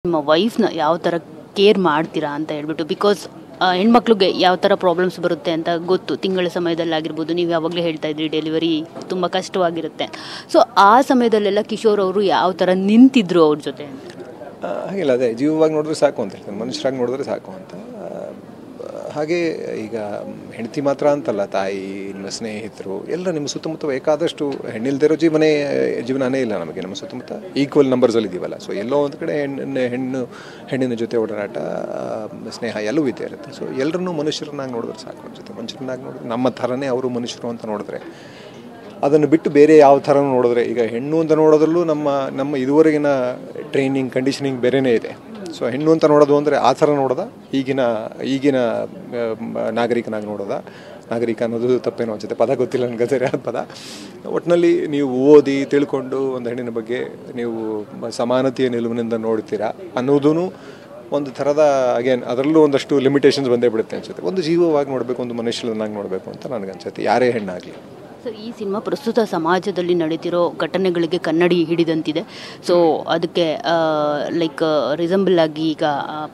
ನಿಮ್ಮ ವೈಫ್ನ ಯಾವ ಥರ ಕೇರ್ ಮಾಡ್ತೀರಾ ಅಂತ ಹೇಳ್ಬಿಟ್ಟು ಬಿಕಾಸ್ ಹೆಣ್ಮಕ್ಳಿಗೆ ಯಾವ ಥರ ಪ್ರಾಬ್ಲಮ್ಸ್ ಬರುತ್ತೆ ಅಂತ ಗೊತ್ತು. ತಿಂಗಳ ಸಮಯದಲ್ಲಾಗಿರ್ಬೋದು, ನೀವು ಯಾವಾಗಲೂ ಹೇಳ್ತಾ ಇದ್ರಿ ಡೆಲಿವರಿ ತುಂಬ ಕಷ್ಟವಾಗಿರುತ್ತೆ. ಸೊ ಆ ಸಮಯದಲ್ಲೆಲ್ಲ ಕಿಶೋರ್ ಅವರು ಯಾವ ಥರ ನಿಂತಿದ್ರು ಅವ್ರ ಜೊತೆ ಅಂತ? ಹಾಗಿಲ್ಲ, ಅದೇ ಜೀವವಾಗಿ ನೋಡಿದ್ರೆ ಸಾಕು ಅಂತ ಹೇಳ್ತಾರೆ, ಮನುಷ್ಯರಾಗಿ ನೋಡಿದ್ರೆ ಸಾಕು ಅಂತ. ಹಾಗೆ ಈಗ ಹೆಂಡತಿ ಮಾತ್ರ ಅಂತಲ್ಲ, ತಾಯಿ, ನಿಮ್ಮ ಸ್ನೇಹಿತರು ಎಲ್ಲ ನಿಮ್ಮ ಸುತ್ತಮುತ್ತ ಬೇಕಾದಷ್ಟು ಹೆಣ್ಣಿಲ್ದಿರೋ ಜೀವನನೇ ಇಲ್ಲ ನಮಗೆ. ನಮ್ಮ ಸುತ್ತಮುತ್ತ ಈಕ್ವಲ್ ನಂಬರ್ಸಲ್ಲಿ ಇದ್ದೀವಲ್ಲ. ಸೊ ಎಲ್ಲೋ ಒಂದು ಕಡೆ ಹೆಣ್ಣಿನ ಜೊತೆ ಓಡಾಟ, ಸ್ನೇಹ ಎಲ್ಲವೂ ಇದ್ದೇ ಇರುತ್ತೆ. ಸೊ ಎಲ್ಲರನ್ನೂ ಮನುಷ್ಯರನ್ನಾಗಿ ನೋಡಿದ್ರೆ ಸಾಕು ಅನ್ಸುತ್ತೆ. ಮನುಷ್ಯರನ್ನಾಗಿ ನೋಡಿದ್ರೆ ನಮ್ಮ ಥರನೇ ಅವರು ಮನುಷ್ಯರು ಅಂತ ನೋಡಿದ್ರೆ, ಅದನ್ನು ಬಿಟ್ಟು ಬೇರೆ ಯಾವ ಥರನೂ ನೋಡಿದ್ರೆ, ಈಗ ಹೆಣ್ಣು ಅಂತ ನೋಡೋದ್ರಲ್ಲೂ ನಮ್ಮ ಇದುವರೆಗಿನ ಟ್ರೈನಿಂಗ್ ಕಂಡೀಷನಿಂಗ್ ಬೇರೆಯೇ ಇದೆ. ಸೊ ಹೆಣ್ಣು ಅಂತ ನೋಡೋದು ಅಂದರೆ ಆ ಥರ ನೋಡೋದ, ಈಗಿನ ನಾಗರಿಕನಾಗಿ ನೋಡೋದ. ನಾಗರಿಕ ಅನ್ನೋದು ತಪ್ಪೇನೋ ಅನ್ಸುತ್ತೆ, ಪದ ಗೊತ್ತಿಲ್ಲ ನನಗೆ ಸರಿಯಾದ ಪದ. ಒಟ್ಟಿನಲ್ಲಿ ನೀವು ಓದಿ ತಿಳ್ಕೊಂಡು ಒಂದು ಹೆಣ್ಣಿನ ಬಗ್ಗೆ ನೀವು ಸಮಾನತೆಯ ನಿಲುವಿನಿಂದ ನೋಡ್ತೀರಾ ಅನ್ನೋದೂ ಒಂದು ಥರದ ಅಗೇನ್ ಅದರಲ್ಲೂ ಒಂದಷ್ಟು ಲಿಮಿಟೇಷನ್ಸ್ ಬಂದೇ ಬಿಡುತ್ತೆ ಅನ್ಸುತ್ತೆ. ಒಂದು ಜೀವವಾಗಿ ನೋಡಬೇಕು, ಒಂದು ಮನುಷ್ಯನಾಗಿ ನೋಡಬೇಕು ಅಂತ ನನಗನ್ಸುತ್ತೆ, ಯಾರೇ ಹೆಣ್ಣಾಗಲಿ. ಸರ್, ಈ ಸಿನಿಮಾ ಪ್ರಸ್ತುತ ಸಮಾಜದಲ್ಲಿ ನಡೀತಿರೋ ಘಟನೆಗಳಿಗೆ ಕನ್ನಡಿ ಹಿಡಿದಂತಿದೆ. ಸೊ ಅದಕ್ಕೆ ಲೈಕ್ ರಿಸಂಬಲ್ ಆಗಿ ಈಗ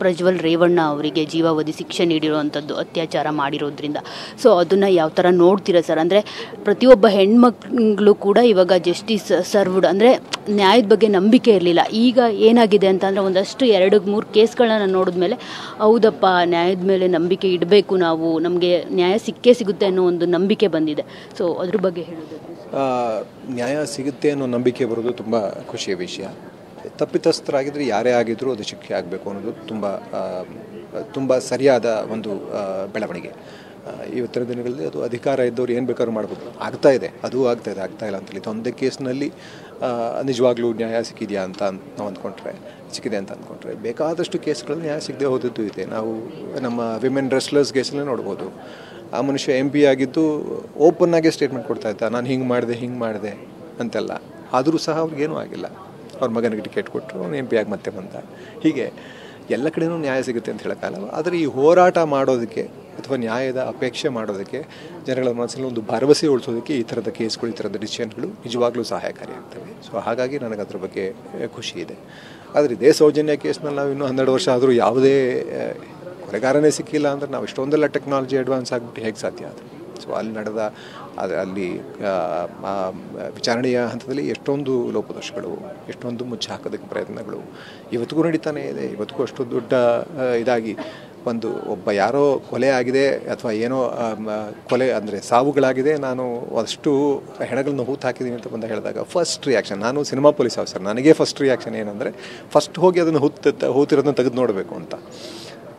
ಪ್ರಜ್ವಲ್ ರೇವಣ್ಣ ಅವರಿಗೆ ಜೀವಾವಧಿ ಶಿಕ್ಷೆ ನೀಡಿರುವಂಥದ್ದು ಅತ್ಯಾಚಾರ ಮಾಡಿರೋದ್ರಿಂದ. ಸೊ ಅದನ್ನು ಯಾವ ಥರ ನೋಡ್ತೀರಾ ಸರ್? ಅಂದರೆ ಪ್ರತಿಯೊಬ್ಬ ಹೆಣ್ಮಕ್ಳು ಕೂಡ ಇವಾಗ ಜಸ್ಟಿಸ್ ಸರ್ವ್ಡ್ ಅಂದರೆ ನ್ಯಾಯದ ಬಗ್ಗೆ ನಂಬಿಕೆ ಇರಲಿಲ್ಲ. ಈಗ ಏನಾಗಿದೆ ಅಂತಂದರೆ ಒಂದಷ್ಟು 2-3 ಕೇಸ್ಗಳನ್ನ ನೋಡಿದ್ಮೇಲೆ ಹೌದಪ್ಪ, ನ್ಯಾಯದ ಮೇಲೆ ನಂಬಿಕೆ ಇಡಬೇಕು, ನಾವು ನಮಗೆ ನ್ಯಾಯ ಸಿಕ್ಕೇ ಸಿಗುತ್ತೆ ಅನ್ನೋ ಒಂದು ನಂಬಿಕೆ ಬಂದಿದೆ. ಸೊ ಅದ್ರ ಬಗ್ಗೆ ಹೇಳೋದು, ನ್ಯಾಯ ಸಿಗುತ್ತೆ ಅನ್ನೋ ನಂಬಿಕೆ ಬರೋದು ತುಂಬ ಖುಷಿಯ ವಿಷಯ. ತಪ್ಪಿತಸ್ಥರಾಗಿದ್ದರೆ ಯಾರೇ ಆಗಿದ್ರೂ ಅದು ಶಿಕ್ಷೆ ಆಗಬೇಕು ಅನ್ನೋದು ತುಂಬ ಸರಿಯಾದ ಒಂದು ಬೆಳವಣಿಗೆ. ಇವತ್ತಿನ ದಿನಗಳಲ್ಲಿ ಅದು ಅಧಿಕಾರ ಇದ್ದವ್ರು ಏನು ಬೇಕಾದ್ರೂ ಮಾಡ್ಬೋದು. ಆಗ್ತಾ ಇದೆ ಆಗ್ತಾ ಇಲ್ಲ ಅಂತೇಳಿ ಒಂದೇ ಕೇಸ್ನಲ್ಲಿ ನಿಜವಾಗ್ಲೂ ನ್ಯಾಯ ಸಿಕ್ಕಿದೆ ಅಂತ ಅಂದ್ಕೊಂಡ್ರೆ ಬೇಕಾದಷ್ಟು ಕೇಸ್ಗಳು ನ್ಯಾಯ ಸಿಗದೆ ಹೋದದ್ದು ಇದೆ. ನಾವು ನಮ್ಮ ವಿಮೆನ್ ರೆಸ್ಲರ್ಸ್ ಕೇಸಲ್ಲೇ ನೋಡ್ಬೋದು. ಆ ಮನುಷ್ಯ MP ಆಗಿದ್ದು ಓಪನ್ನಾಗೆ ಸ್ಟೇಟ್ಮೆಂಟ್ ಕೊಡ್ತಾ ಇದ್ದ, ನಾನು ಹಿಂಗೆ ಮಾಡಿದೆ ಅಂತೆಲ್ಲ. ಆದರೂ ಸಹ ಅವ್ರಿಗೇನೂ ಆಗಿಲ್ಲ. ಅವ್ರ ಮಗನಿಗೆ ಟಿಕೆಟ್ ಕೊಟ್ಟರು, ಅವನು MP ಆಗಿ ಮತ್ತೆ ಬಂದ. ಹೀಗೆ ಎಲ್ಲ ಕಡೆಯೂ ನ್ಯಾಯ ಸಿಗುತ್ತೆ ಅಂತ ಹೇಳೋಕ್ಕಾಗಲ್ಲ. ಆದರೆ ಈ ಹೋರಾಟ ಮಾಡೋದಕ್ಕೆ ಅಥವಾ ನ್ಯಾಯದ ಅಪೇಕ್ಷೆ ಮಾಡೋದಕ್ಕೆ, ಜನಗಳ ಮನಸ್ಸಲ್ಲಿ ಒಂದು ಭರವಸೆ ಉಳಿಸೋದಕ್ಕೆ ಈ ಥರದ ಕೇಸ್ಗಳು, ಈ ಥರದ ಡಿಸಿಷನ್ಗಳು ನಿಜವಾಗ್ಲೂ ಸಹಾಯಕಾರಿಯಾಗ್ತವೆ. ಸೊ ಹಾಗಾಗಿ ನನಗೆ ಅದ್ರ ಬಗ್ಗೆ ಖುಷಿ ಇದೆ. ಆದರೆ ಇದೇ ಸೌಜನ್ಯ ಕೇಸ್ನಲ್ಲಿ ನಾವು ಇನ್ನೂ 12 ವರ್ಷ ಆದರೂ ಯಾವುದೇ ಕೊಲೆಗಾರನೇ ಸಿಕ್ಕಿಲ್ಲ ಅಂದರೆ ನಾವು ಇಷ್ಟೊಂದೆಲ್ಲ ಟೆಕ್ನಾಲಜಿ ಅಡ್ವಾನ್ಸ್ ಆಗಿಬಿಟ್ಟು ಹೇಗೆ ಸಾಧ್ಯ ಅದು? ಸೊ ಅಲ್ಲಿ ವಿಚಾರಣೆಯ ಹಂತದಲ್ಲಿ ಎಷ್ಟೊಂದು ಲೋಪದೋಷಗಳು, ಎಷ್ಟೊಂದು ಮುಚ್ಚಿ ಹಾಕೋದಕ್ಕೆ ಪ್ರಯತ್ನಗಳು ಇವತ್ತಿಗೂ ನಡೀತಾನೆ ಇದೆ. ಇವತ್ತಿಗೂ ಅಷ್ಟು ದೊಡ್ಡ ಇದಾಗಿ ಒಬ್ಬ ಯಾರೋ ಕೊಲೆ ಆಗಿದೆ ಅಥವಾ ಏನೋ ಕೊಲೆ ಅಂದರೆ ಸಾವುಗಳಾಗಿದೆ, ನಾನು ಅಷ್ಟು ಹೆಣಗಳನ್ನ ಹೂತು ಹಾಕಿದ್ದೀನಿ ಅಂತ ಹೇಳಿದಾಗ ಫಸ್ಟ್ ರಿಯಾಕ್ಷನ್, ನಾನು ಸಿನಿಮಾ ಪೊಲೀಸ್ ಆಫೀಸರ್, ನನಗೆ ಫಸ್ಟ್ ರಿಯಾಕ್ಷನ್ ಏನಂದರೆ ಫಸ್ಟ್ ಹೋಗಿ ಅದನ್ನು ಹೂತಿರೋದನ್ನ ತೆಗೆದು ನೋಡಬೇಕು ಅಂತ.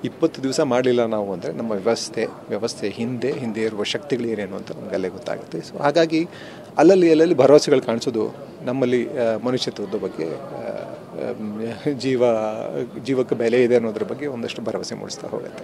20 ದಿವಸ ಮಾಡಲಿಲ್ಲ ನಾವು ಅಂದರೆ ನಮ್ಮ ವ್ಯವಸ್ಥೆ ಹಿಂದೆ ಇರುವ ಶಕ್ತಿಗಳು ಏನೇನು ಅಂತ ನಮ್ಗೆ ಅಲ್ಲೇ ಗೊತ್ತಾಗುತ್ತೆ. ಸೊ ಹಾಗಾಗಿ ಅಲ್ಲಲ್ಲಿ ಭರವಸೆಗಳು ಕಾಣಿಸೋದು ನಮ್ಮಲ್ಲಿ ಮನುಷ್ಯತ್ವದ ಬಗ್ಗೆ, ಜೀವಕ್ಕೆ ಬೆಲೆ ಇದೆ ಅನ್ನೋದ್ರ ಬಗ್ಗೆ ಒಂದಷ್ಟು ಭರವಸೆ ಮೂಡಿಸ್ತಾ ಹೋಗುತ್ತೆ.